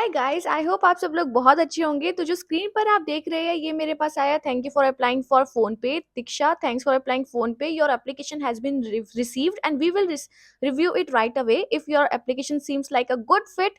Hi guys, I hope आप सब लोग बहुत अच्छे होंगे। तो जो स्क्रीन पर आप देख रहे हैं ये मेरे पास आया। Thank you for applying for PhonePe. Diksha, thanks for applying PhonePe. Your application has been received and we will review it right away. If your application seems like a good fit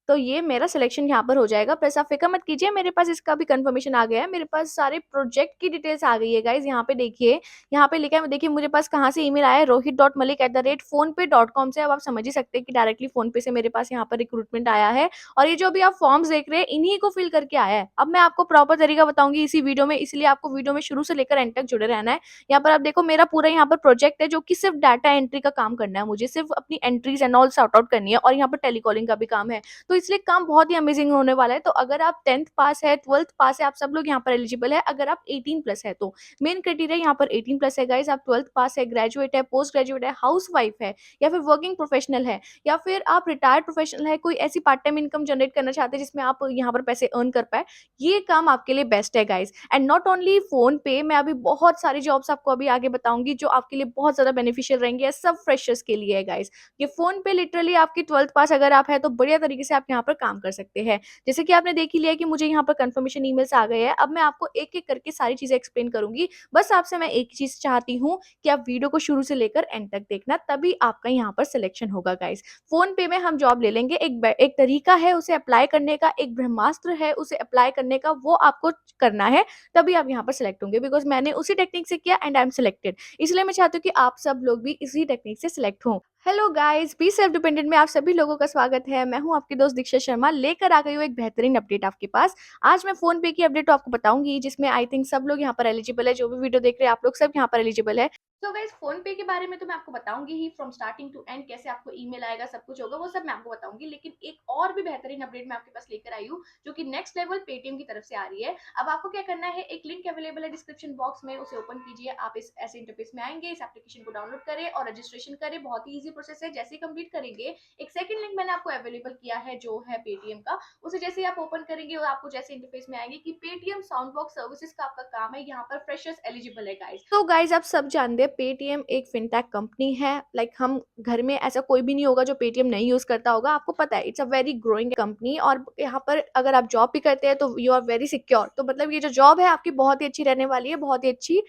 तो ये मेरा selection यहाँ पर हो जाएगा। Plus आप फिक्र मत कीजिए, मेरे पास इसका भी कंफर्मेशन आ गया है। मेरे पास सारे प्रोजेक्ट की डिटेल्स आ गई है गाइज। यहाँ पे देखिए, यहाँ पे लिखा है, देखिए मुझे पास कहाँ से ईमेल आया है, rohit.malik@phonepe.com से। अब आप समझ ही सकते हैं कि डायरेक्टली फोन पे से मेरे पास यहाँ पर रिक्रूटमेंट आया है। और ये जो भी आप फॉर्म्स देख रहे हैं इन्हीं को फिल करके आया है। अब मैं आपको प्रॉपर तरीका बताऊंगी इसी वीडियो में, इसलिए आपको वीडियो में शुरू से लेकर एंड तक जुड़े रहना है। यहाँ पर आप देखो, मेरा पूरा यहाँ पर प्रोजेक्ट है जो कि सिर्फ डाटा एंट्री का काम करना है। मुझे सिर्फ अपनी entries and all sort out करनी है, और यहाँ पर टेलीकॉलिंग का भी काम है। तो इसलिए काम बहुत ही अमेजिंग होने वाला है। तो अगर आप 10th पास है, 12th पास है, आप सब लोग यहाँ पर एलिजिबल है। अगर आप 18 प्लस है तो मेन क्राइटेरिया यहाँ पर 18 प्लस है गाइज। आप 12th पास है, ग्रेजुएट है, पोस्ट ग्रेजुएट है, हाउस वाइफ है, या फिर वर्किंग प्रोफेशनल है, या फिर आप रिटायर्ड प्रोफेशनल है, कोई ऐसी पार्ट टाइम इनकम जनरेट करना चाहते हैं जिसमें आप यहाँ पर पैसे अर्न कर पाए, ये काम आपके लिए बेस्ट है guys. And not only phone पे, मैं अभी बहुत सारी जॉब्स आपको अभी आगे बताऊंगी जो आपके लिए बहुत ज्यादा बेनिफिशियल रहेंगे। सब फ्रेशर्स के लिए है गाइज। ये फोन पे लिटरली आपकी 12th पास अगर आप है तो बढ़िया तरीके से आप यहाँ पर काम कर सकते हैं। जैसे कि आपने देख ही लिया कि मुझे यहाँ पर कंफर्मेशन ईमेल्स आ गए हैं। अब मैं आपको एक एक करके सारी चीजें एक्सप्लेन करूंगी। बस आपसे मैं एक चीज चाहती हूँ कि आप वीडियो को शुरू से लेकर एंड तक देखना, तभी आपका यहाँ पर सिलेक्शन होगा गाइस। फोन पे में हम जॉब ले लेंगे, एक तरीका है उसे अप्लाई करने का, एक ब्रह्मास्त्र है उसे अप्लाई करने का, वो आपको करना है, तभी आप यहाँ पर सिलेक्ट होंगे। बिकॉज मैंने उसी टेक्निक से किया एंड आई एम सिलेक्टेड। इसलिए मैं चाहती हूँ कि आप सब लोग भी इसी टेक्निक से सिलेक्ट हों। Hello guys, be self dependent में आप सभी लोगों का स्वागत है। मैं हूं आपकी दोस्त दीक्षा शर्मा, लेकर आ गई हूँ एक बेहतरीन अपडेट आपके पास। आज मैं फोन पे की अपडेट आपको बताऊंगी, जिसमें आई थिंक सब लोग यहाँ पर एलिजिबल है। जो भी वीडियो देख रहे हैं आप लोग सब यहाँ पर एलिजिबल है। तो गाइस, फोन पे के बारे में तो मैं आपको बताऊंगी ही, फ्रॉम स्टार्टिंग टू एंड कैसे आपको ईमेल आएगा, सब कुछ होगा, वो सब मैं आपको बताऊंगी। लेकिन एक और भी बेहतरीन अपडेट मैं आपके पास लेकर आई हूँ, जो कि नेक्स्ट लेवल पेटीएम की तरफ से आ रही है। अब आपको क्या करना है, एक लिंक अवेलेबल है डिस्क्रिप्शन बॉक्स में, उसे ओपन कीजिए। आप इस ऐसे इंटरफेस में आएंगे, इस एप्लीकेशन को डाउनलोड करें और रजिस्ट्रेशन करें। बहुत ही ईजी प्रोसेस है। जैसे ही कंप्लीट करेंगे, एक सेकंड लिंक मैंने आपको अवेलेबल किया है जो है पेटीएम का, उसे जैसे ही आप ओपन करेंगे और आपको जैसे इंटरफेस में आएंगे कि पेटीएम साउंड बॉक्स सर्विसेज का आपका काम है, यहाँ पर फ्रेशर्स एलिजिबल है गाइस। तो गाइस, आप सब जानते हैं पेटीएम एक फिनटेक कंपनी है। लाइक हम घर में ऐसा कोई भी नहीं होगा जो पेटीएम नहीं यूज करता होगा। आपको पता है, it's a very growing company. और यहाँ पर अगर आप जॉब भी करते हैं तो यू आर वेरी सिक्योर। तो मतलब ये जो जॉब है आपकी बहुत ही अच्छी रहने वाली है, बहुत ही अच्छी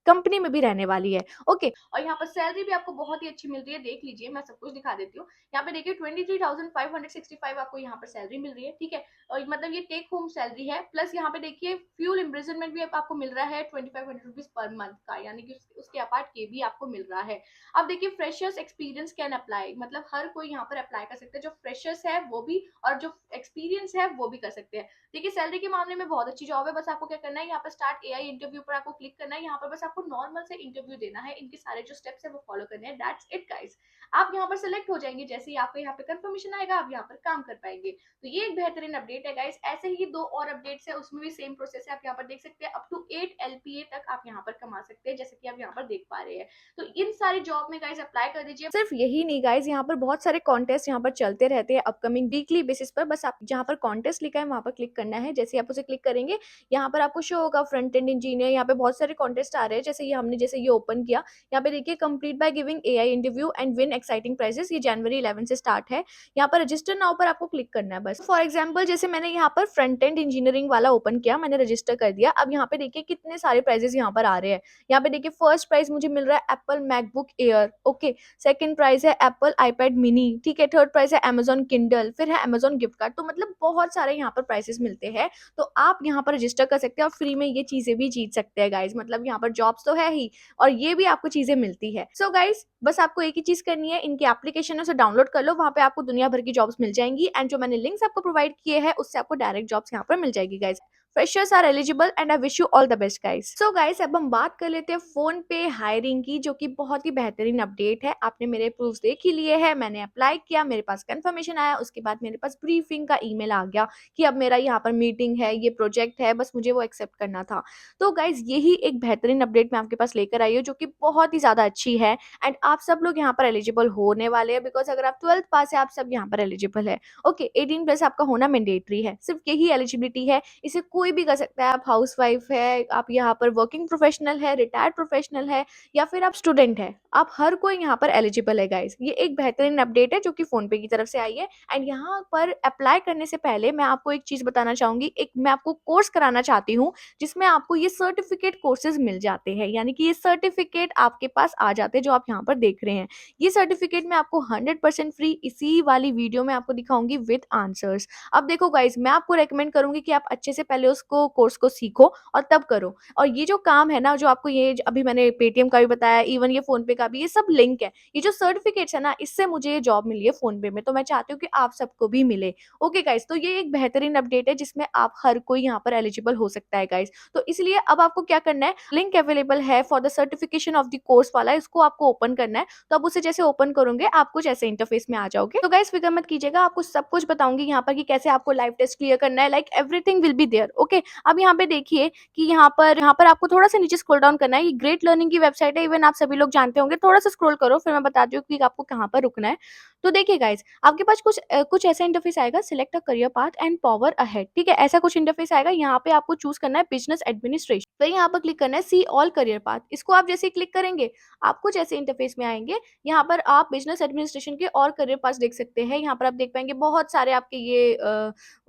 कंपनी में भी रहने वाली है। ओके, और यहाँ पर सैलरी भी आपको बहुत ही अच्छी मिल रही है। देख लीजिए, मैं सब कुछ दिखा देती हूँ। यहाँ पे देखिए 23,565 आपको यहाँ पर सैलरी मिल रही है, ठीक है। और मतलब ये टेक होम सैलरी है। प्लस यहाँ पे देखिए फ्यूल इम्प्रिजनमेंट भी आपको मिल रहा है 2500 रुपीज पर मंथ का, यानी कि उसके अपार्ट के भी आपको मिल रहा है। अब देखिए, फ्रेशर्स एक्सपीरियंस कैन अप्लाई, मतलब हर कोई यहाँ पर अप्लाई कर सकते हैं। जो फ्रेशर्स है वो भी, और जो एक्सपीरियंस है वो भी कर सकते हैं। देखिए, सैलरी के मामले में बहुत अच्छी जॉब है। बस आपको क्या करना है, यहाँ पर स्टार्ट एआई इंटरव्यू पर आपको क्लिक करना है। यहाँ पर बस आपको नॉर्मल से इंटरव्यू देना है, इनके सारे जो स्टेप्स है वो फॉलो करने हैं। That's it guys. आप यहाँ पर सिलेक्ट हो जाएंगे। जैसे ही आपको यहाँ पे कंफर्मेशन आएगा, आप यहाँ पर काम कर पाएंगे। तो ये एक बेहतरीन अपडेट है गाइस। ऐसे ही दो और अपडेट्स है, उसमें भी सेम प्रोसेस है। आप यहाँ पर देख सकते हैं, अप टू 8 एलपीए तक आप यहाँ पर कमा सकते हैं, जैसे कि आप यहाँ पर देख पा रहे हैं। तो इन सारी जॉब में गाइस अप्लाई कर दीजिए। सिर्फ यही नहीं गाइस, यहाँ पर बहुत सारे कॉन्टेस्ट यहाँ पर चलते रहते हैं अपकमिंग वीकली बेसिस पर। बस आप जहाँ पर कॉन्टेस्ट लिखा है वहां पर क्लिक करना है। जैसे आप उसे क्लिक करेंगे, यहाँ पर आपको शो होगा फ्रंट एंड इंजीनियर। यहाँ पे बहुत सारे कॉन्टेस्ट आ रहे हैं। जैसे ये हमने जैसे ये ओपन किया, यहाँ पे देखिए complete by giving AI interview and win exciting prices. ये जनवरी 11 से स्टार्ट है। यहाँ पर रजिस्टर नाउ पर आपको क्लिक करना है बस। फॉर एग्जाम्पल, जैसे मैंने यहाँ पर फ्रंट एंड इंजीनियरिंग वाला ओपन किया, मैंने रजिस्टर कर दिया। अब यहाँ पे देखिए कितने सारे प्राइजेस यहाँ पर आ रहे हैं। यहाँ पे देखिए फर्स्ट प्राइज मुझे मिल रहा है Apple MacBook Air, okay. Second prize है एप्पल आईपैड मिनी, ठीक है। थर्ड प्राइज है अमेजॉन किंडल, फिर है अमेजॉन गिफ्ट कार्ड। तो मतलब बहुत सारे यहाँ पर प्राइजेस मिलते हैं। तो आप यहाँ पर रजिस्टर कर सकते हैं और फ्री में ये चीजें भी जीत सकते हैं गाइज। मतलब यहाँ पर जॉब्स तो है ही, और ये भी आपको चीजें मिलती है। सो गाइज, बस आपको एक ही चीज करनी है, इनकी एप्लीकेशन से डाउनलोड कर लो। वहां पे आपको दुनिया भर की जॉब्स मिल जाएंगी। एंड जो मैंने लिंक्स आपको प्रोवाइड किए हैं उससे आपको डायरेक्ट जॉब्स यहाँ पर मिल जाएगी guys. Freshers are eligible and I wish you all the best guys. So guys, अब हम बात कर लेते हैं फोन पे हायरिंग की, जो कि बहुत ही बेहतरीन अपडेट है। आपने मेरे प्रूफ देख ही लिए हैं, मैंने अप्लाई किया, मेरे पास कंफर्मेशन आया, उसके बाद मेरे पास ब्रीफिंग का ईमेल आ गया कि अब मेरा यहाँ पर मीटिंग है, ये प्रोजेक्ट है, बस मुझे वो एक्सेप्ट करना था। तो गाइज, यही एक बेहतरीन अपडेट मैं आपके पास लेकर आई हूँ, जो कि बहुत ही ज्यादा अच्छी है। एंड आप सब लोग यहाँ पर एलिजिबल होने वाले हैं। बिकॉज अगर आप 12th पास है, आप सब यहाँ पर एलिजिबल है। ओके, 18 प्लस आपका होना मैंडेटरी है, सिर्फ यही एलिजिबिलिटी है। इसे कोई कोई भी कर सकता है, आप हाउसवाइफ है, आप यहाँ पर वर्किंग प्रोफेशनल है, रिटायर्ड प्रोफेशनल है, या फिर आप स्टूडेंट है, आप हर कोई यहाँ पर एलिजिबल है गाइस। ये एक बेहतरीन अपडेट है जो कि फोन पे की तरफ से आई है। एंड यहाँ पर अप्लाई करने से पहले मैं आपको एक चीज बताना चाहूंगी, एक मैं आपको कोर्स कराना चाहती हूँ जिसमें आपको ये सर्टिफिकेट कोर्सेज मिल जाते हैं, यानी कि ये सर्टिफिकेट आपके पास आ जाते हैं जो आप यहाँ पर देख रहे हैं। ये सर्टिफिकेट मैं आपको 100% फ्री इसी वाली वीडियो में आपको दिखाऊंगी विद आंसर्स। अब देखो गाइस, मैं आपको रेकमेंड करूंगी कि आप अच्छे से पहले उसको कोर्स को सीखो और तब करो। और ये जो काम है ना, जो आपको ये अभी मैंने पेटीएम का भी बताया, इवन ये फोन पे का भी, ये सब लिंक है। ये जो सर्टिफिकेट्स है ना, इससे मुझे ये जॉब मिली है फोन पे में, तो मैं चाहती हूँ कि आप सबको भी मिले। ओके गाइस, तो ये एक बेहतरीन अपडेट है जिसमें आप हर कोई यहाँ पर एलिजिबल हो सकता है गाइस। तो इसलिए अब आपको क्या करना है, लिंक अवेलेबल है for the certification of the course वाला, इसको आपको ओपन करना है। तो आप उसे जैसे ओपन करोगे आप कुछ ऐसे इंटरफेस में आ जाओगे। तो गाइस फिक्र मत कीजिएगा, आपको सब कुछ बताऊंगी यहाँ पर कि कैसे आपको लाइव टेस्ट क्लियर करना है, like everything will be there. Okay, अब यहाँ पे देखिए कि यहाँ पर आपको थोड़ा सा नीचे स्क्रॉल डाउन करना है। ये ग्रेट लर्निंग की वेबसाइट है, इवन आप सभी लोग जानते होंगे। थोड़ा सा स्क्रॉल करो, फिर मैं बताती हूँ कि आपको कहाँ पर रुकना है। तो देखिए गाइस, आपके पास कुछ ऐसा इंटरफेस आएगा, select a career path and power ahead. ठीक है, ऐसा कुछ इंटरफेस आएगा। यहाँ पे आपको चूज करना है बिजनेस एडमिनिस्ट्रेशन, फिर यहाँ पर क्लिक करना है सी ऑल करियर पाथ। इसको आप जैसे क्लिक करेंगे आप कुछ ऐसे इंटरफेस में आएंगे। यहाँ पर आप बिजनेस एडमिनिस्ट्रेशन के और करियर पाथ देख सकते हैं। यहाँ पर आप देख पाएंगे बहुत सारे आपके ये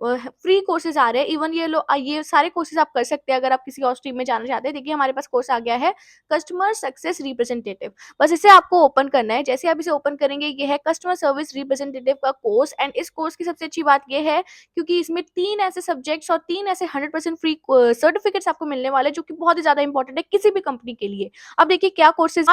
फ्री कोर्सेज आ रहे हैं। इवन ये सारे कोर्सेज आप कर सकते हैं अगर आप किसी और स्ट्रीम में जाना चाहते हैं। देखिए हमारे पास कोर्स आ गया है कस्टमर सक्सेस रिप्रेजेंटेटिव। बस इसे आपको ओपन करना है। जैसे आप इसे ओपन करेंगे, ये है कस्टमर सर्विस रिप्रेजेंटेटिव का कोर्स। एंड इस कोर्स की सबसे अच्छी बात ये है क्योंकि इसमें 3 ऐसे सब्जेक्ट्स और 3 ऐसे 100% फ्री सर्टिफिकेट्स आपको मिलने वाले, जो कि बहुत ही ज्यादा इंपॉर्टेंट है किसी भी कंपनी के लिए। अब देखिए क्या courses,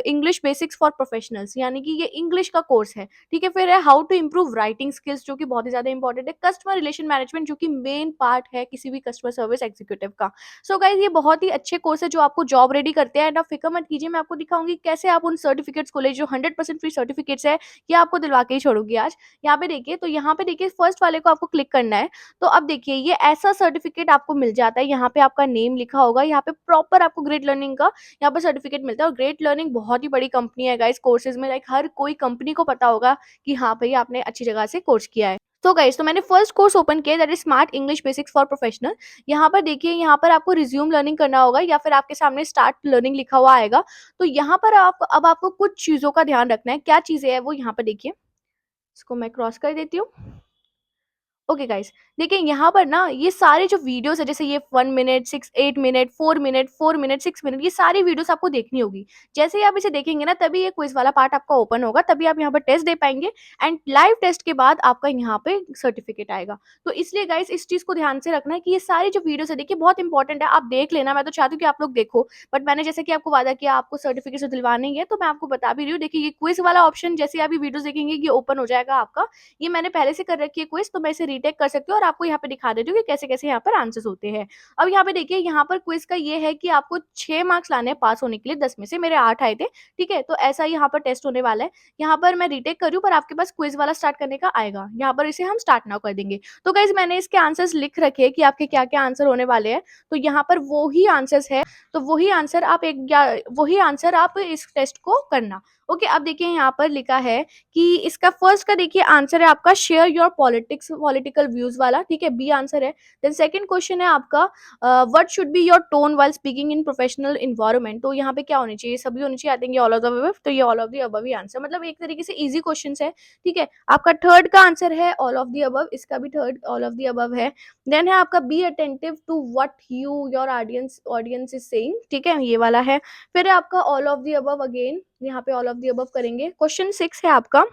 English basics for professionals, यानी कि ये इंग्लिश का कोर्स है। ठीक है, फिर है how to improve writing skills, जो कि बहुत ही ज्यादा इंपॉर्टेंट है। कस्टमर रिलेशन मैनेजमेंट, जो कि मेन पार्ट है किसी भी कस्टमर सर्विस एग्जीक्यूटिव का। सो गाइस, ये बहुत ही अच्छे कोर्स है जो आपको जॉब रेडी करते हैं। एंड आप फिक्र मत कीजिए, मैं आपको दिखाऊंगी कैसे आप उन सर्टिफिकेट्स को ले, जो 100% फ्री सर्टिफिकेट्स है, ये आपको दिलवा के ही छोड़ूंगी आज। यहाँ पे देखिए, तो यहाँ पे देखिए फर्स्ट वाले को आपको क्लिक करना है। तो अब देखिए ये ऐसा सर्टिफिकेट आपको मिल जाता है। यहाँ पे आपका नेम लिखा होगा, यहाँ पे प्रॉपर आपको ग्रेट लर्निंग का यहाँ पर सर्टिफिकेट मिलता है। और ग्रेट लर्निंग बहुत ही बड़ी कंपनी है गाइस कोर्सेज में, लाइक हर कोई कंपनी को पता होगा कि हाँ भाई आपने अच्छी जगह से कोर्स किया है। तो गाइस, तो मैंने फर्स्ट कोर्स ओपन किया, that is smart English basics for professional. यहाँ पर देखिए, यहाँ पर आपको रिज्यूम लर्निंग करना होगा या फिर आपके सामने स्टार्ट लर्निंग लिखा हुआ आएगा। तो यहाँ पर आपको कुछ चीजों का ध्यान रखना है। क्या चीजें है वो यहाँ पर देखिए, इसको मैं क्रॉस कर देती हूँ। ओके गाइस, देखिए यहाँ पर ना ये सारे जो वीडियोस है, जैसे ये 1 minute 8 minute 4 minute 4 minute 6 minute, ये सारी वीडियोस आपको देखनी होगी। जैसे ही आप इसे देखेंगे ना, तभी ये क्विज वाला पार्ट आपका ओपन होगा, तभी आप यहाँ पर टेस्ट दे पाएंगे। एंड लाइव टेस्ट के बाद आपका यहाँ पे सर्टिफिकेट आएगा। तो इसलिए गाइस इस चीज को ध्यान से रखना है कि ये सारी जो वीडियोस है, देखिए बहुत इंपॉर्टेंट है, आप देख लेना। मैं तो चाहती हूँ कि आप लोग देखो, बट मैंने जैसे कि आपको वादा किया आपको सर्टिफिकेट से दिलवाने ही है, तो मैं आपको बता भी रही हूँ। देखिए ये क्विज वाला ऑप्शन जैसे आप वीडियोस देखेंगे ये ओपन हो जाएगा आपका। ये मैंने पहले से कर रखी है क्विज, तो मैं इसे रीटेक कर सकती हूँ और आपको यहाँ पे दिखा देती हूँ कि कैसे कैसे यहाँ पर आंसर्स होते हैं। अब यहाँ पे देखिए, यहाँ पर क्विज का ये है कि आपको 6 मार्क्स लाने हैं पास होने के लिए, 10 में से मेरे 8 आए थे। ठीक है, तो ऐसा यहाँ पर टेस्ट होने वाला है। यहाँ पर मैं रीटेक कर रही हूँ, पर आपके पास क्विज वाला स्टार्ट करने का आएगा। यहाँ पर इसे हम स्टार्ट नाउ कर देंगे। तो गाइज मैंने इसके आंसर्स लिख रखे कि आपके क्या क्या आंसर होने वाले हैं। तो यहाँ पर वो ही आंसर्स है, तो वही आंसर आप इस टेस्ट को करना। ओके, अब देखिए यहाँ पर लिखा है कि इसका फर्स्ट का देखिए आंसर है आपका शेयर योर पॉलिटिकल व्यूज वाला। ठीक है, बी आंसर है। देन सेकंड क्वेश्चन है आपका what should be your tone while speaking in professional environment. तो यहाँ पे क्या होनी चाहिए, सभी होनी चाहिए। आई थिंक ये ऑल ऑफ द अबव, तो ये all of the above he answer, मतलब एक तरीके से इजी क्वेश्चन है। ठीक है, आपका थर्ड का आंसर है ऑल ऑफ द अबव, इसका भी third all of the above है। देन है आपका be attentive to what your audience is saying. ठीक है, ये वाला है। फिर है आपका all of the above again, यहाँ पे ऑल ऑफ द अबव करेंगे। क्वेश्चन 6 है आपका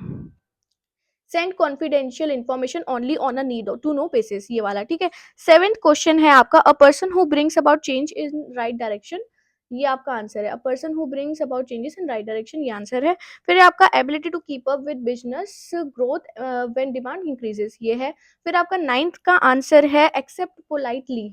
send confidential information only on a need to know basis, ये वाला। ठीक है, सेवेंथ क्वेश्चन है आपका a person who brings about change in right direction, ये आपका आंसर है। A person who brings about changes in right direction, ये आंसर है। फिर है आपका ability to keep up with business growth when demand increases, ये है। फिर आपका नाइन्थ का आंसर है एक्सेप्ट पोलाइटली।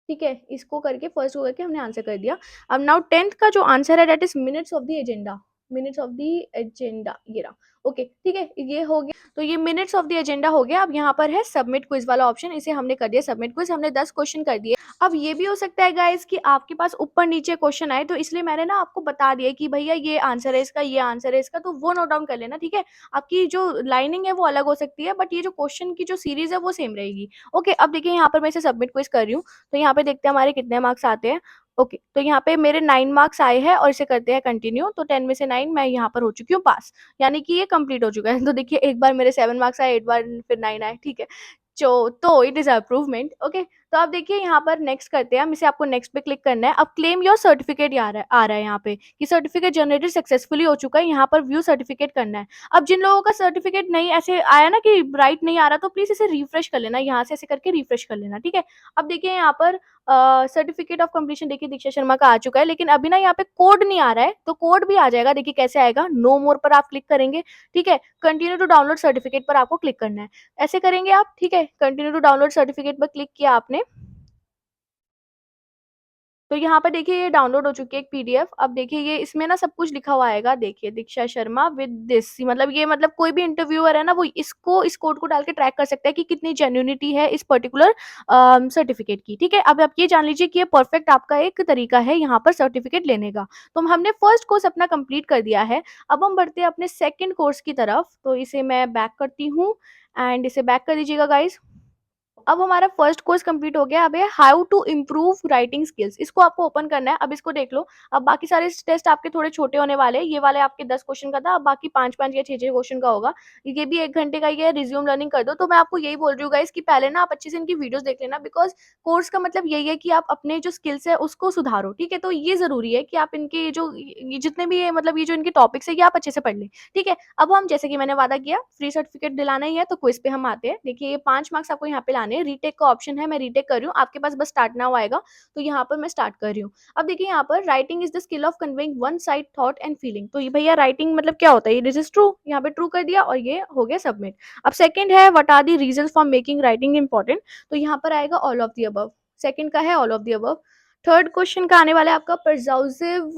ठीक है, इसको करके फर्स्ट को करके हमने आंसर कर दिया। अब नाउ टेंथ का जो आंसर है that is minutes of the agenda. Minutes of the agenda, ये रहा। ओके ठीक है, ये हो गया। तो ये मिनट्स ऑफ द एजेंडा हो गया। अब यहाँ पर है सबमिट क्विज वाला ऑप्शन, इसे हमने कर दिया सबमिट क्विज, हमने 10 क्वेश्चन कर दिए। अब ये भी हो सकता है गाइस कि आपके पास ऊपर नीचे क्वेश्चन आए, तो इसलिए मैंने ना आपको बता दिया कि भैया ये आंसर है इसका, ये आंसर है इसका, तो वो नोट डाउन कर लेना, ठीक है। आपकी जो लाइनिंग है वो अलग हो सकती है, बट ये जो क्वेश्चन की जो सीरीज है वो सेम रहेगी। ओके, अब देखिए यहाँ पर मैं इसे सबमिट क्विज कर रही हूँ, तो यहाँ पे देखते हैं हमारे कितने मार्क्स आते हैं। ओके, तो यहाँ पे मेरे 9 मार्क्स आए हैं और इसे करते हैं कंटिन्यू, तो 10 में से 9 मैं यहाँ पर हो चुकी हूँ पास, यानी कि ये कंप्लीट हो चुका है। तो देखिए एक बार मेरे 7 मार्क्स आए, एक बार फिर 9 आए, ठीक है। तो इट इज अप्रूवमेंट। ओके, तो आप देखिए यहाँ पर नेक्स्ट करते हैं हम, इसे आपको नेक्स्ट पे क्लिक करना है। अब क्लेम योर सर्टिफिकेट आ रहा है यहाँ पे कि सर्टिफिकेट जनरेटेड सक्सेसफुली हो चुका है, यहाँ पर व्यू सर्टिफिकेट करना है। अब जिन लोगों का सर्टिफिकेट नहीं ऐसे आया ना कि राइट नहीं आ रहा, तो प्लीज इसे रिफ्रेश कर लेना, यहाँ से ऐसे करके रिफ्रेश कर लेना, ठीक है। अब देखिए यहाँ पर सर्टिफिकेट ऑफ कंप्लीशन देखिए दीक्षा शर्मा का आ चुका है, लेकिन अभी ना यहाँ पे कोड नहीं आ रहा है, तो कोड भी आ जाएगा। देखिए कैसे आएगा, नो मोर पर आप क्लिक करेंगे, ठीक है। कंटिन्यू टू डाउनलोड सर्टिफिकेट पर आपको क्लिक करना है, ऐसे करेंगे आप, ठीक है। कंटिन्यू टू डाउनलोड सर्टिफिकेट पर क्लिक किया आपने, तो यहाँ पर देखिए ये डाउनलोड हो चुकी है एक पीडीएफ। अब देखिए ये इसमें ना सब कुछ लिखा हुआ आएगा, देखिए दीक्षा शर्मा विद दिस, मतलब ये मतलब कोई भी इंटरव्यूअर है ना वो इसको इस कोड को डाल के ट्रैक कर सकता है कि कितनी जेन्युइनिटी है इस पर्टिकुलर सर्टिफिकेट की, ठीक है। अब आप ये जान लीजिए कि ये परफेक्ट आपका एक तरीका है यहाँ पर सर्टिफिकेट लेने का। तो हमने फर्स्ट कोर्स अपना कंप्लीट कर दिया है, अब हम बढ़ते हैं अपने सेकेंड कोर्स की तरफ। तो इसे मैं बैक करती हूँ एंड इसे बैक कर दीजिएगा गाइज। अब हमारा फर्स्ट कोर्स कंप्लीट हो गया। अब है how to improve writing skills, इसको आपको ओपन करना है। अब इसको देख लो, अब बाकी सारे टेस्ट आपके थोड़े छोटे होने वाले हैं, ये वाले आपके 10 क्वेश्चन का था, अब बाकी 5-5 या 6-6 क्वेश्चन का होगा। ये भी 1 घंटे का ही है, रिज्यूम लर्निंग कर दो। तो मैं आपको यही बोल रही हूँ गाइस कि पहले ना आप अच्छे से इनकी वीडियोस देख लेना, बिकॉज कोर्स का मतलब यही है कि आप अपने जो स्किल्स है उसको सुधारो, ठीक है। तो ये जरूरी है कि आप इनके ये जितने भी मतलब ये जो इनके टॉपिक्स है ये आप अच्छे से पढ़ लें, ठीक है। अब हम जैसे कि मैंने वादा किया फ्री सर्टिफिकेट दिलाना ही है, तो क्विज पे हम आते हैं। देखिए ये 5 मार्क्स आपको यहाँ पे लाने हैं, रीटेक का ऑप्शन है, मैं रीटेक कर रही हूँ, आपके पास बस स्टार्ट नाउ आएगा, तो यहाँ पर मैं स्टार्ट कर रही हूँ। अब देखिए यहाँ पर writing is the skill of conveying one side thought and feeling, तो ये भैया राइटिंग मतलब क्या होता है, ये दिस इज ट्रू, यहाँ पे ट्रू कर दिया और ये हो गया सबमिट। अब सेकंड है what are the reasons for making writing important, तो यहाँ पर आएगा all of the above, second का है all of the above. Third question का आने वाला है आपका परजाउसिव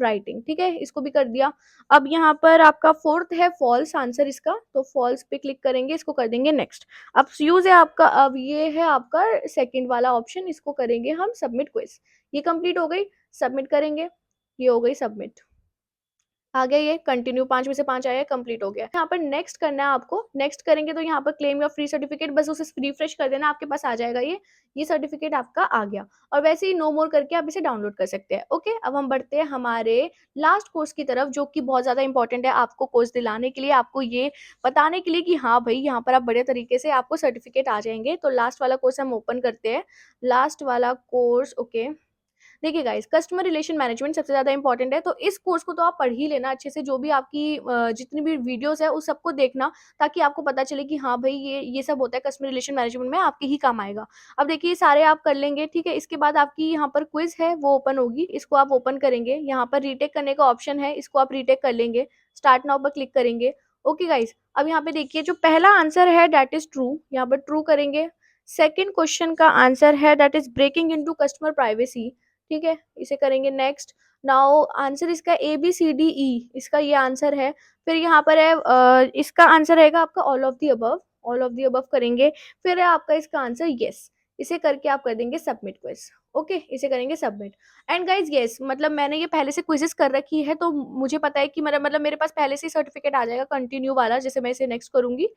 राइटिंग, ठीक है, इसको भी कर दिया। अब यहाँ पर आपका फोर्थ है फॉल्स आंसर इसका, तो फॉल्स पे क्लिक करेंगे, इसको कर देंगे नेक्स्ट। अब यूज है आपका, अब ये है आपका सेकंड वाला ऑप्शन, इसको करेंगे हम सबमिट क्विज। ये कंप्लीट हो गई, सबमिट करेंगे, ये हो गई सबमिट, आ गया ये कंटिन्यू, 5 में से 5 आया, कंप्लीट हो गया। यहाँ पर नेक्स्ट करना है आपको, नेक्स्ट करेंगे तो यहाँ पर क्लेम योर फ्री सर्टिफिकेट, बस उसे रिफ्रेश कर देना, आपके पास आ जाएगा ये सर्टिफिकेट आपका आ गया। और वैसे ही नो मोर करके आप इसे डाउनलोड कर सकते हैं। ओके, अब हम बढ़ते हैं हमारे लास्ट कोर्स की तरफ, जो कि बहुत ज्यादा इंपॉर्टेंट है आपको कोर्स दिलाने के लिए, आपको ये बताने के लिए कि हाँ भाई यहाँ पर आप बड़े तरीके से आपको सर्टिफिकेट आ जाएंगे। तो लास्ट वाला कोर्स हम ओपन करते हैं, लास्ट वाला कोर्स। ओके, देखिए गाइस, कस्टमर रिलेशन मैनेजमेंट सबसे ज्यादा इंपॉर्टेंट है, तो इस कोर्स को तो आप पढ़ ही लेना अच्छे से, जो भी आपकी जितनी भी वीडियोस है उस सबको देखना, ताकि आपको पता चले कि हाँ भाई ये सब होता है कस्टमर रिलेशन मैनेजमेंट में, आपके ही काम आएगा। अब देखिए ये सारे आप कर लेंगे, ठीक है। इसके बाद आपकी यहाँ पर क्विज है वो ओपन होगी, इसको आप ओपन करेंगे, यहाँ पर रीटेक करने का ऑप्शन है, इसको आप रीटेक कर लेंगे, स्टार्ट नाउ पर क्लिक करेंगे। ओके गाइस, अब यहाँ पे देखिए जो पहला आंसर है दैट इज ट्रू, यहाँ पर ट्रू करेंगे। सेकेंड क्वेश्चन का आंसर है that is breaking into customer privacy, ठीक है, इसे करेंगे नेक्स्ट। नाउ आंसर इसका A B C D E, इसका ये आंसर है। फिर यहाँ पर है इसका आंसर रहेगा आपका all of the above, all of the above करेंगे। फिर है आपका इसका आंसर यस, इसे करके आप कर देंगे सबमिट क्विज। ओके, इसे करेंगे सबमिट। एंड गाइज यस, मतलब मैंने ये पहले से क्विजेस कर रखी है, तो मुझे पता है कि मतलब मेरे पास पहले से ही सर्टिफिकेट आ जाएगा कंटिन्यू वाला, जैसे मैं इसे नेक्स्ट करूंगी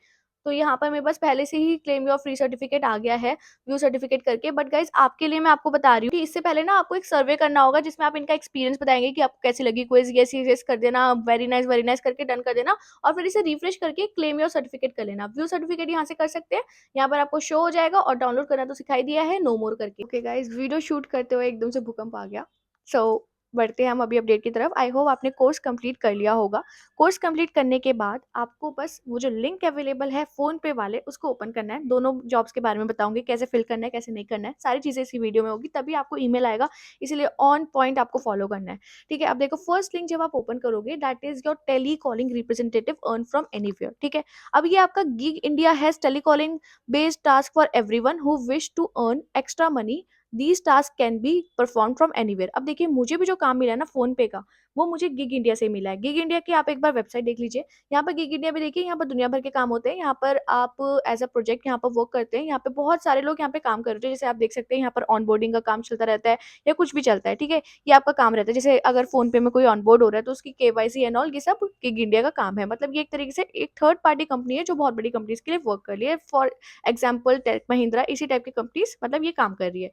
तो यहाँ पर मेरे पास पहले से ही क्लेम योर फ्री सर्टिफिकेट आ गया है व्यू सर्टिफिकेट करके। बट गाइज आपके लिए मैं आपको बता रही हूँ कि इससे पहले ना आपको एक सर्वे करना होगा, जिसमें आप इनका एक्सपीरियंस बताएंगे कि आपको कैसी लगी क्विज, यस कर देना, वेरी नाइस करके डन कर देना, और फिर इसे रिफ्रेश करके क्लेम योर सर्टिफिकेट कर लेना। व्यू सर्टिफिकेट यहाँ से कर सकते हैं, यहाँ पर आपको शो हो जाएगा, और डाउनलोड करना तो सिखाई दिया है, नो मोर करके। ओके गाइज, वीडियो शूट करते हुए एकदम से भूकंप आ गया, सो बढ़ते हैं हम अभी अपडेट की तरफ। आई होप आपने कोर्स कंप्लीट कर लिया होगा। कोर्स कंप्लीट करने के बाद आपको बस वो जो लिंक अवेलेबल है फोन पे वाले, उसको ओपन करना है। दोनों जॉब्स के बारे में बताऊंगी, कैसे फिल करना है कैसे नहीं करना है, सारी चीजें इसी वीडियो में होगी, तभी आपको ईमेल आएगा, इसलिए ऑन पॉइंट आपको फॉलो करना है, ठीक है। अब देखो फर्स्ट लिंक जब आप ओपन करोगे that is your tele calling representative earn from anywhere, ठीक है। अब ये आपका gig India has telecalling based task for everyone who wish to earn extra money, these task can be perform from anywhere. अब देखिए मुझे भी जो काम मिला है ना फोन पे का, वो मुझे गिग इंडिया से मिला है। गिग इंडिया की आप एक बार वेबसाइट देख लीजिए। यहाँ पर गिग इंडिया में देखिए, यहाँ पर दुनिया भर के काम होते हैं। यहाँ पर आप एज़ अ प्रोजेक्ट यहाँ पर वर्क करते हैं। यहाँ पे बहुत सारे लोग यहाँ पे काम कर रहे हैं। जैसे आप देख सकते हैं, यहाँ पर ऑनबोर्डिंग का काम चलता रहता है या कुछ भी चलता है, ठीक है? ये आपका काम रहता है। जैसे अगर फ़ोन पे में कोई ऑनबोर्ड हो रहा है तो उसकी केवाईसी एंड ऑल, ये सब गिग इंडिया का काम है। मतलब ये एक तरीके से एक थर्ड पार्टी कंपनी है जो बहुत बड़ी कंपनीज़ के लिए वर्क कर रही है। फॉर एग्जाम्पल टेक महिंद्रा, इसी टाइप की कंपनीज़ मतलब ये काम कर रही है।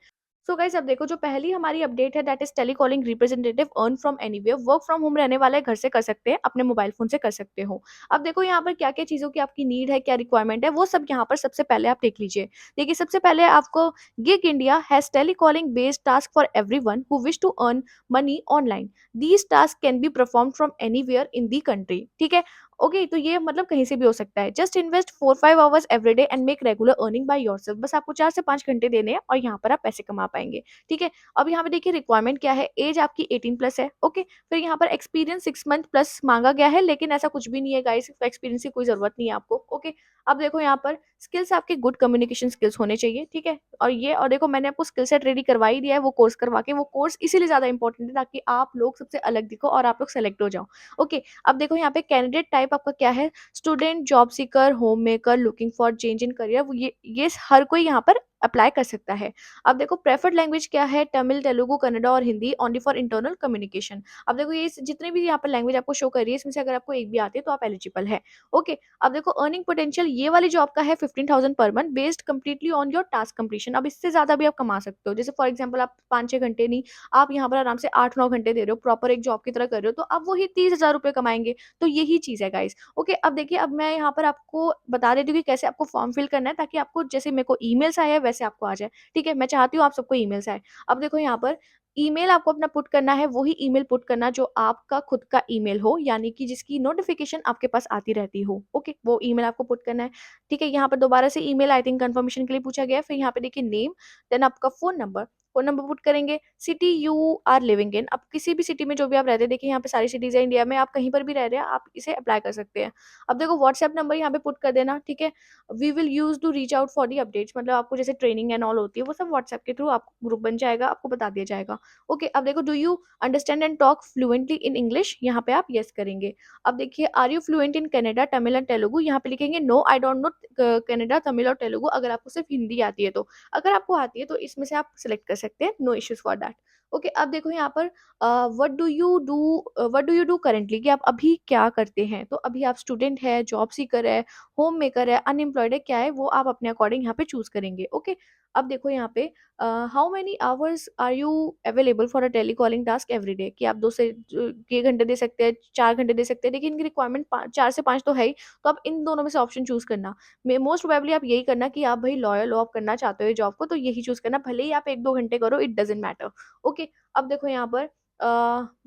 सो गाइस, अब देखो जो पहली हमारी अपडेट है, that is telecalling representative earn from anywhere. Work from home रहने वाला है, घर से कर सकते हैं, अपने मोबाइल फोन से कर सकते हो। अब देखो यहाँ पर क्या क्या चीज़ों की आपकी नीड है, क्या रिक्वायरमेंट है, वो सब यहाँ पर सबसे पहले आप देख लीजिए। देखिए सबसे पहले आपको, gig India has telecalling based task for everyone who wish to earn money online. These task can be perform from anywhere in the country. ठीक है, ओके, तो ये मतलब कहीं से भी हो सकता है। Just invest 4-5 hours every day and make regular earning by yourself. बस आपको 4 से 5 घंटे देने हैं और यहाँ पर आप पैसे कमा पाएंगे। ठीक है, अब यहाँ पे देखिए रिक्वायरमेंट क्या है। एज आपकी 18+ है, ओके। फिर यहाँ पर एक्सपीरियंस 6 मंथ प्लस मांगा गया है, लेकिन ऐसा कुछ भी नहीं है गाइस, एक्सपीरियंस की कोई जरूरत नहीं है आपको, ओके। अब देखो यहाँ पर स्किल्स आपके गुड कम्युनिकेशन स्किल्स होने चाहिए, ठीक है। और देखो मैंने आपको स्किल सेट रेडी करवा ही दिया है, वो कोर्स करवा के। वो कोर्स इसीलिए ज्यादा इंपॉर्टेंट है ताकि आप लोग सबसे अलग दिखो और आप लोग सेलेक्ट हो जाओ, ओके। अब देखो यहाँ पे कैंडिडेट टाइप आपका क्या है। Student, job seeker, home maker, looking for change in career, ये हर कोई यहाँ पर अप्लाई कर सकता है। अब देखो प्रेफर्ड लैंग्वेज क्या है, तमिल, तेलुगु, कन्नड़ा और Hindi, only for internal communication. अब देखो ये जितने भी यहाँ पर लैंग्वेज आपको शो कर रही है, इसमें से अगर आपको एक भी आती है तो आप एलिजिबल है, ओके। अब देखो अर्निंग पोटेंशियल ये वाली जॉब का है 15,000 per month, based completely on your task completion. अब इससे ज्यादा भी आप कमा सकते हो। जैसे फॉर एग्जाम्पल आप 5-6 घंटे नहीं, आप यहाँ पर आराम से 8-9 घंटे दे रहे हो, प्रॉपर एक जॉब की तरह कर रहे हो, तो आप वही 30,000 रुपये कमाएंगे। तो यही चीज है गाइस, ओके। अब देखिए, अब मैं यहाँ पर आपको बता देती हूँ कि कैसे आपको फॉर्म फिल करना है, ताकि आपको जैसे मेरे को ईमेल्स आए हैं वैसे आपको आ जाए, ठीक है। मैं चाहती हूँ आप सबको ईमेल्स आए। अब देखो यहाँ पर ईमेल आपको अपना पुट करना है, वही ईमेल पुट करना जो आपका खुद का ईमेल हो, यानी कि जिसकी नोटिफिकेशन आपके पास आती रहती हो, ओके। वो ईमेल आपको पुट करना है, ठीक है। यहाँ पर दोबारा से ईमेल आई थिंक कंफर्मेशन के लिए पूछा गया है। फिर यहाँ पे देखिए नेम, देन आपका फोन नंबर पुट करेंगे, city you are living in. अब किसी भी सिटी में जो भी आप रहते हैं, देखिए यहाँ पे सारी सिटीज है इंडिया में, आप कहीं पर भी रह रहे हैं आप इसे अप्लाई कर सकते हैं। अब देखो व्हाट्सएप नंबर यहाँ पे पुट कर देना, ठीक है। We will use to reach out for the updates, मतलब आपको जैसे ट्रेनिंग एंड ऑल होती है वो सब व्हाट्सएप के थ्रू आपको ग्रुप बन जाएगा, आपको बता दिया जाएगा, ओके। अब देखो, do you understand and talk fluently in English, यहाँ पे आप यस करेंगे। अब देखिए, are you fluent in Kannada, Tamil and Telugu, यहाँ पे लिखेंगे no I don't know Kannada, Tamil और तेलुगु, अगर आपको सिर्फ हिंदी आती है तो। अगर आपको आती है तो इसमें से आप सिलेक्ट कर सकते हैं, no issues for that, okay. अब देखो यहाँ पर what do you do currently, कि आप अभी क्या करते हैं। तो अभी आप स्टूडेंट है, जॉब सीकर है, होम मेकर है, अनएम्प्लॉयड है, क्या है वो आप अपने अकॉर्डिंग यहाँ पे चूज करेंगे, ओके। अब देखो यहाँ पे how many hours are you available for a telecalling task every day, कि आप 2 से 6 घंटे दे सकते हैं, 4 घंटे दे सकते हैं। देखिए इनकी रिक्वायरमेंट 4 से 5 तो है ही, तो आप इन दोनों में से ऑप्शन चूज करना। मोस्ट प्रोबेबली आप यही करना कि आप भाई लॉयल हो, आप करना चाहते हो जॉब को, तो यही चूज करना, भले ही आप 1-2 घंटे करो, इट डजेंट मैटर, ओके। अब देखो यहाँ पर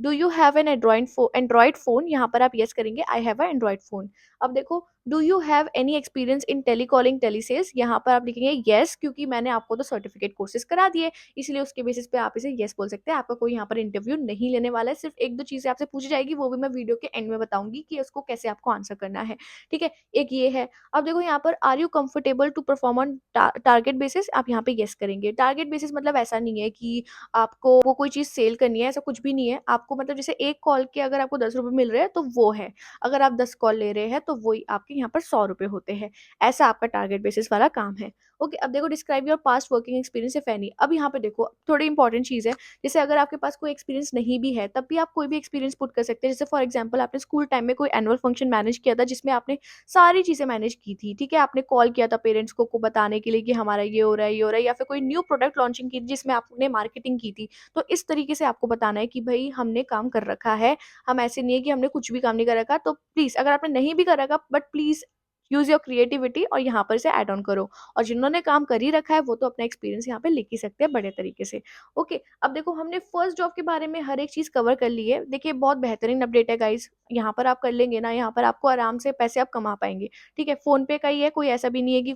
do you have an android phone, यहाँ पर आप यस करेंगे, I have a android phone. अब देखो, do you have any experience in telecalling telesales, यहाँ पर आप लिखेंगे यस, क्योंकि मैंने आपको तो सर्टिफिकेट कोर्सेज करा दिए, इसलिए उसके बेसिस पे आप इसे यस बोल सकते हैं। आपका कोई यहाँ पर इंटरव्यू नहीं लेने वाला है, सिर्फ 1-2 चीजें आपसे पूछी जाएगी, वो भी मैं वीडियो के एंड में बताऊंगी कि उसको कैसे आपको आंसर करना है, ठीक है। एक ये है। अब देखो यहाँ पर are you comfortable to perform on target basis, आप यहाँ पे यस करेंगे। टारगेट बेसिस मतलब ऐसा नहीं है कि आपको वो कोई चीज सेल करनी है, ऐसा कुछ भी नहीं है। आपको मतलब जैसे एक कॉल के अगर आपको 10 रुपए मिल रहे हैं तो वो है, अगर आप 10 कॉल ले रहे हैं तो वही आपके यहाँ पर 100 रुपए होते हैं। ऐसा आपका टारगेट बेसिस वाला काम है, ओके। अब देखो, describe your past working experience if any. अब यहाँ पे देखो थोड़ी इंपॉर्टेंट चीज है, जैसे अगर आपके पास कोई एक्सपीरियंस नहीं भी है तब भी आप कोई भी एक्सपीरियंस पुट कर सकते हैं। जैसे फॉर एग्जाम्पल आपने स्कूल टाइम में कोई एनुअल फंक्शन मैनेज किया था, जिसमें आपने सारी चीजें मैनेज की थी, ठीक है। आपने कॉल किया था पेरेंट्स को बताने के लिए कि हमारा ये हो रहा है, ये हो रहा है, या फिर कोई न्यू प्रोडक्ट लॉन्चिंग की थी जिसमें आपने मार्केटिंग की थी। तो इस तरीके से आपको बताना है कि भाई हमने काम कर रखा है, हम ऐसे नहीं है कि हमने कुछ भी काम नहीं कर रखा। तो प्लीज, अगर आपने नहीं भी कर रखा, but please use your creativity और यहाँ पर इसे ऐड ऑन करो। और जिन्होंने काम कर ही रखा है वो तो अपना एक्सपीरियंस यहाँ पे लिख ही सकते हैं बड़े तरीके से, ओके। अब देखो, हमने फर्स्ट जॉब के बारे में हर एक चीज कवर कर ली है। देखिए बहुत बेहतरीन अपडेट है गाइस, यहाँ पर आप कर लेंगे ना, यहाँ पर आपको आराम से पैसे आप कमा पाएंगे, ठीक है। फोन पे का ही है, कोई ऐसा भी नहीं है कि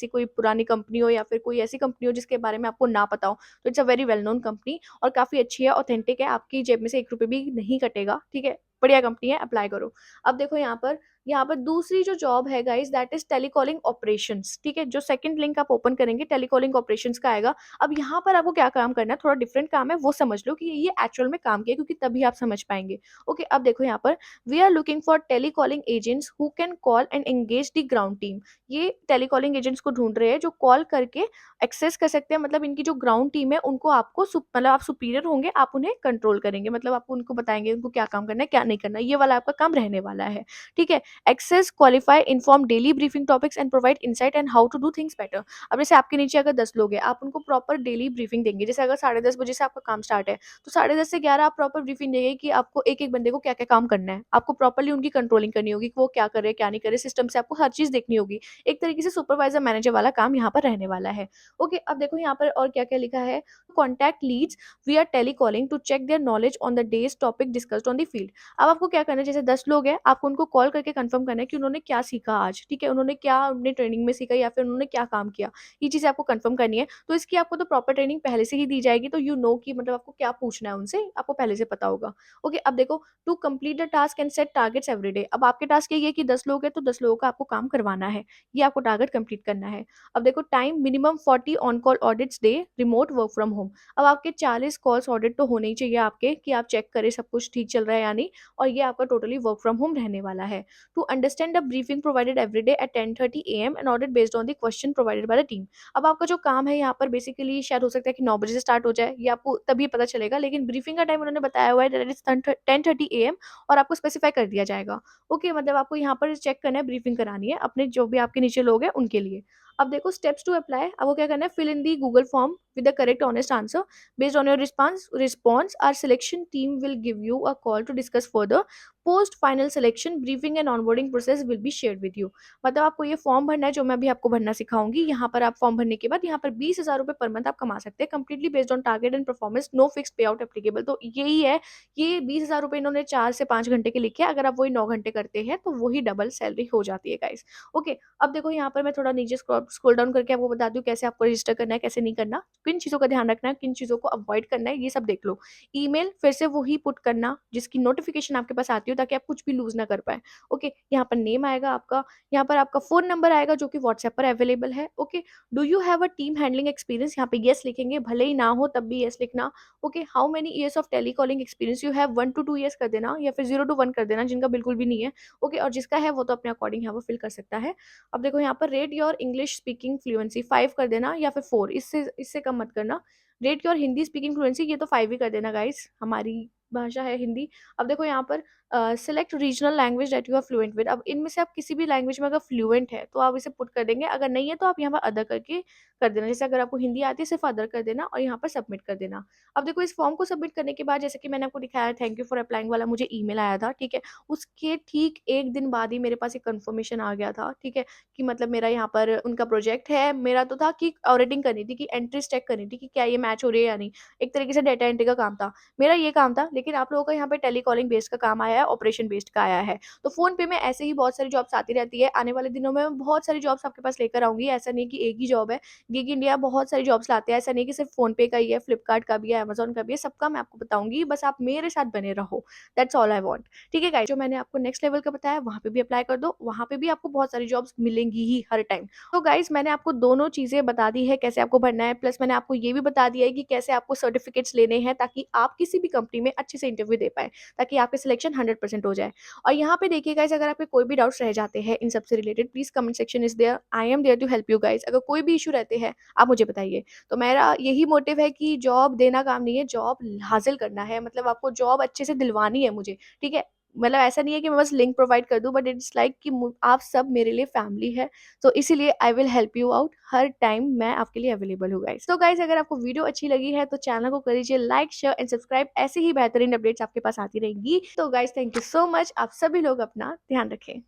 कोई पुरानी कंपनी हो या फिर कोई ऐसी कंपनी हो जिसके बारे में आपको ना पता हो। तो it's a very well known company और काफी अच्छी है, ऑथेंटिक है, आपकी जेब में से 1 रुपए भी नहीं कटेगा, ठीक है। बढ़िया कंपनी है, अप्लाई करो। अब देखो यहाँ पर दूसरी जो जॉब है guys, that is telecalling operations. ठीक है, जो सेकंड लिंक आप ओपन करेंगे टेलीकॉलिंग ऑपरेशंस का आएगा। अब यहाँ पर आपको क्या काम करना है, थोड़ा डिफरेंट काम है, वो समझ लो कि ये एक्चुअल में काम क्या है, क्योंकि तभी आप समझ पाएंगे। ओके, अब देखो यहाँ पर we are looking for telecalling agents who can call and engage the ground team. ये टेलीकॉलिंग एजेंट्स को ढूंढ रहे हैं जो कॉल करके एक्सेस कर सकते हैं, मतलब इनकी जो ग्राउंड टीम है उनको आपको मतलब आप सुपीरियर होंगे, आप उन्हें कंट्रोल करेंगे, मतलब आपको उनको बताएंगे उनको क्या काम करना है क्या नहीं करना है, ये वाला आपका काम रहने वाला है। ठीक है, access qualify inform daily briefing topics and provide insight and how to do things better. अब जैसे आपके नीचे अगर 10 लोग हैं, आप उनको प्रॉपर डेली ब्रीफिंग देंगे। जैसे अगर 10:30 बजे से आपका काम स्टार्ट है, तो 10:30 से 11 आप प्रॉपर ब्रीफिंग देंगे कि आपको एक एक बंदे को क्या क्या काम करना है, आपको प्रॉपरली उनकी कंट्रोलिंग करनी होगी कि वो क्या करे क्या नहीं करे, सिस्टम से आपको हर चीज देखनी होगी। एक तरीके से सुपरवाइजर मैनेजर वाला काम यहाँ पर रहने वाला है। ओके, अब देखो यहाँ पर और क्या क्या लिखा है। Contact leads we are telecalling to check their knowledge on the day's topic discussed on the field. अब आपको क्या करना है, जैसे 10 लोग हैं, आपको उनको कॉल करके कंफर्म करना है कि उन्होंने क्या सीखा आज। ठीक है, उन्होंने क्या अपने ट्रेनिंग में सीखा या फिर उन्होंने क्या काम किया, ये चीज़ आपको कंफर्म करनी है। तो इसकी आपको तो प्रॉपर ट्रेनिंग पहले से ही दी जाएगी, तो यू नो कि मतलब आपको क्या पूछना है उनसे, आपको पहले से पता होगा। ओके, अब देखो to complete the task and set targets everyday. अब आपके टास्क ये है कि 10 लोग हैं तो 10 लोगों का आपको काम करवाना है, ये आपको टारगेट कंप्लीट करना है। अब देखो time minimum 40 on call audits day, remote work from home. अब आपके 40 कॉल्स ऑडिट तो होने ही चाहिए आपके, कि आप चेक करें सब कुछ ठीक चल रहा है या नहीं, और ये आपका टोटली वर्क फ्रॉम होम रहने वाला है। To understand the briefing provided everyday at 10:30 AM and audit based on the question provided by the team. अब आपका जो काम है यहाँ पर बेसिकली शायद हो सकता है कि 9 बजे से स्टार्ट हो जाए, ये आपको तभी पता चलेगा, लेकिन ब्रीफिंग का टाइम उन्होंने बताया हुआ है दैट इज 10:30 AM, और आपको स्पेसिफाई कर दिया जाएगा। ओके, मतलब आपको यहाँ पर चेक करना है, ब्रीफिंग करानी है अपने जो भी आपके नीचे लोग हैं उनके लिए। अब देखो स्टेप्स टू अप्लाई, आपको क्या करना है, fill in the Google form with the correct honest answer. Based on your response, our selection team will give you a call to discuss further. Post final selection briefing and onboarding process will be shared with you. मतलब आपको ये form भरना है जो मैं अभी आपको भरना सिखाऊंगी। यहाँ पर आप फॉर्म भरने के बाद यहाँ पर 20,000 रुपए पर मंथ आप कमा सकते हैं, completely based on target and performance, no fix pay out applicable. तो यही है, ये 20,000 रुपए इन्होंने 4 से 5 घंटे के लिखे हैं, अगर आप वही 9 घंटे करते हैं तो वही डबल सैलरी हो जाती है गाइस। ओके, अब देखो यहाँ पर मैं थोड़ा नीचे स्क्रॉल डाउन करके आपको बता दूं कैसे आपको रजिस्टर करना है कैसे नहीं करना, किन चीज़ों का ध्यान रखना है, किन चीज़ों को अवॉइड करना है, ये सब देख लो। ईमेल फिर से वही पुट करना जिसकी नोटिफिकेशन आपके पास आती हो, ताकि आप कुछ भी लूज ना कर पाए। ओके, यहाँ पर नेम आएगा आपका, यहाँ पर आपका फोन नंबर आएगा जो कि व्हाट्सएप पर अवेलेबल है। Okay, do you have a team handling experience, यहाँ पे यस लिखेंगे, भले ही ना हो तब भी यस लिखना। Okay, how many years of telecalling experience you have, 1 to 2 years कर देना, या फिर 0 to 1 कर देना जिनका बिल्कुल भी नहीं है। ओके, और जिसका है वो तो अपने अकॉर्डिंग यहाँ पर फिल कर सकता है। अब देखो यहाँ पर rate your English speaking fluency 5 कर देना, या फिर 4, इससे इससे कम मत करना। Rate your Hindi speaking fluency, ये तो 5 ही कर देना गाइस, हमारी भाषा है हिंदी। अब देखो यहाँ पर select regional language that you are fluent with. अब इनमें से आप किसी भी लैंग्वेज में अगर फ्लुएंट है तो आप इसे पुट कर देंगे, अगर नहीं है तो आप यहाँ पर अदर करके कर देना। जैसे अगर आपको हिंदी आती है सिर्फ अदर कर देना और यहाँ पर सबमिट कर देना। अब देखो इस फॉर्म को सबमिट करने के बाद, जैसे कि मैंने आपको दिखाया थैंक यू फॉर अप्लाइंग वाला मुझे ईमेल आया था। ठीक है, उसके ठीक एक दिन बाद ही मेरे पास एक कंफर्मेशन आ गया था। ठीक है, कि मतलब मेरा यहाँ पर उनका प्रोजेक्ट है, मेरा तो था कि ऑडिटिंग करनी थी, कि एंट्रीज चेक करनी थी कि क्या ये मैच हो रही है या नहीं, एक तरीके से डेटा एंट्री का काम था, मेरा ये काम था। लेकिन आप लोगों का यहाँ पे टेलीकॉलिंग बेस्ड का काम आया है, ऑपरेशन बेस्ड का आया है। तो फोन पे में ऐसे ही बहुत सारी जॉब्स आती रहती है, आने वाले दिनों में मैं बहुत सारी जॉब्स आपके पास लेकर आऊंगी। ऐसा नहीं कि एक ही जॉब है, गिग इंडिया बहुत सारी जॉब्स लाते हैं, ऐसा नहीं कि सिर्फ फोन पे का ही है, फ्लिपकार्ट का भी है, अमेजोन का भी है, सबका मैं आपको बताऊंगी, बस आप मेरे साथ बने रहो। That's all I want. ठीक है गाइस, जो मैंने आपको नेक्स्ट लेवल का बताया वहाँ पे भी अप्लाई कर दो, वहाँ पे भी आपको बहुत सारी जॉब्स मिलेंगी ही हर टाइम। तो गाइस मैंने आपको दोनों चीजें बता दी है कैसे आपको भरना है, प्लस मैंने आपको ये भी बता दिया है कि कैसे आपको सर्टिफिकेट्स लेने हैं ताकि आप किसी भी कंपनी में अच्छे से इंटरव्यू दे पाए, ताकि आपके सिलेक्शन 100% हो जाए। और यहाँ पे देखिए गाइस, अगर आपके कोई भी डाउट्स रह जाते हैं इन सबसे related, please comment section is there, I am there to help you guys. अगर कोई भी इशू रहते हैं आप मुझे बताइए। तो मेरा यही मोटिव है कि जॉब देना काम नहीं है, जॉब हासिल करना है, मतलब आपको जॉब अच्छे से दिलवानी है मुझे। ठीक है, मतलब ऐसा नहीं है कि मैं बस लिंक प्रोवाइड कर दूं, बट इट्स लाइक कि आप सब मेरे लिए फैमिली है। तो इसीलिए I will help you out, her time मैं आपके लिए अवेलेबल हूँ गाइस। तो गाइस अगर आपको वीडियो अच्छी लगी है तो चैनल को करिए लाइक शेयर एंड सब्सक्राइब, ऐसे ही बेहतरीन अपडेट्स आपके पास आती रहेंगी। तो guys thank you so much, आप सभी लोग अपना ध्यान रखें।